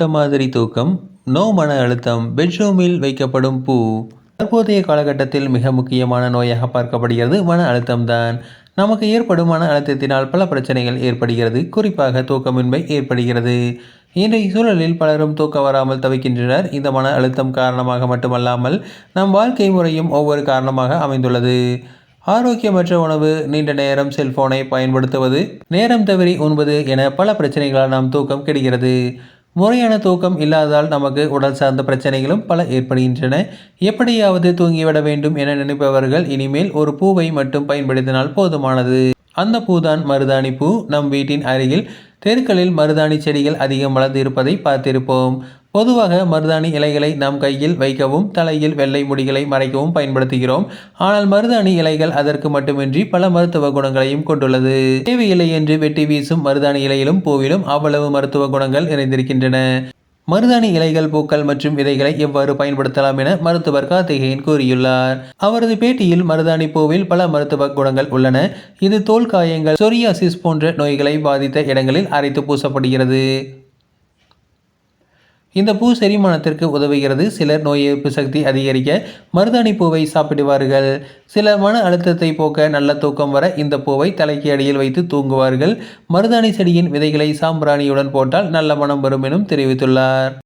போட்ட மாதிரி தூக்கம், நோ மன அழுத்தம், பெட்ரூமில் வைக்கப்படும் பூ. தற்போதைய காலகட்டத்தில் மிக முக்கியமான நோயாக பார்க்கப்படுகிறது மன அழுத்தம்தான். நமக்கு ஏற்படும் மன அழுத்தத்தினால் பல பிரச்சனைகள் ஏற்படுகிறது. குறிப்பாக தூக்கமின்மை ஏற்படுகிறது. இன்றைய சூழலில் பலரும் தூக்கம் வராமல் தவிக்கின்றனர். இந்த மன அழுத்தம் காரணமாக மட்டுமல்லாமல் நம் வாழ்க்கை முறையும் ஒவ்வொரு காரணமாக அமைந்துள்ளது. ஆரோக்கியமற்ற உணவு, நீண்ட நேரம் செல்போனை பயன்படுத்துவது, நேரம் தவறி உண்பது என பல பிரச்சனைகளால் நாம் தூக்கம் கெடுகிறது. முறையான தூக்கம் இல்லாததால் நமக்கு உடல் சார்ந்த பிரச்சனைகளும் பல ஏற்படுகின்றன. எப்படியாவது தூங்கிவிட வேண்டும் என நினைப்பவர்கள் இனிமேல் ஒரு பூவை மட்டும் பயன்படுத்தினால் போதுமானது. அந்த பூதான் மருதாணி பூ. நம் வீட்டின் அருகில் தெருக்களில் மருதாணி செடிகள் அதிகம் வளர்ந்து இருப்பதை பார்த்திருப்போம். பொதுவாக மருதாணி இலைகளை நாம் கையில் வைக்கவும் தலையில் வெள்ளை முடிகளை மறைக்கவும் பயன்படுத்துகிறோம். ஆனால் மருதாணி இலைகள் அதற்கு மட்டுமின்றி பல மருத்துவ குணங்களையும் கொண்டுள்ளது. தேவையில்லை என்று வெட்டி வீசும் மருதாணி இலையிலும் பூவிலும் அவ்வளவு மருத்துவ குணங்கள் நிறைந்திருக்கின்றன. மருதாணி இலைகள், பூக்கள் மற்றும் விதைகளை எவ்வாறு பயன்படுத்தலாம் என மருத்துவர் கார்த்திகேயன் கூறியுள்ளார். அவரது பேட்டியில் மருதாணி பூவில் பல மருத்துவ குணங்கள் உள்ளன. இது தோல் காயங்கள், சொரியாசிஸ் போன்ற நோய்களை பாதித்த இடங்களில் அரைத்து பூசப்படுகிறது. இந்த பூ செரிமானத்திற்கு உதவுகிறது. சிலர் நோய் எதிர்ப்பு சக்தி அதிகரிக்க மருதாணி பூவை சாப்பிடுவார்கள். சிலர் மன அழுத்தத்தை போக்க நல்ல தூக்கம் வர இந்த பூவை தலைக்கு அடியில் வைத்து தூங்குவார்கள். மருதாணி செடியின் விதைகளை சாம்பிராணியுடன் போட்டால் நல்ல மனம் வரும் எனும் தெரிவித்துள்ளார்.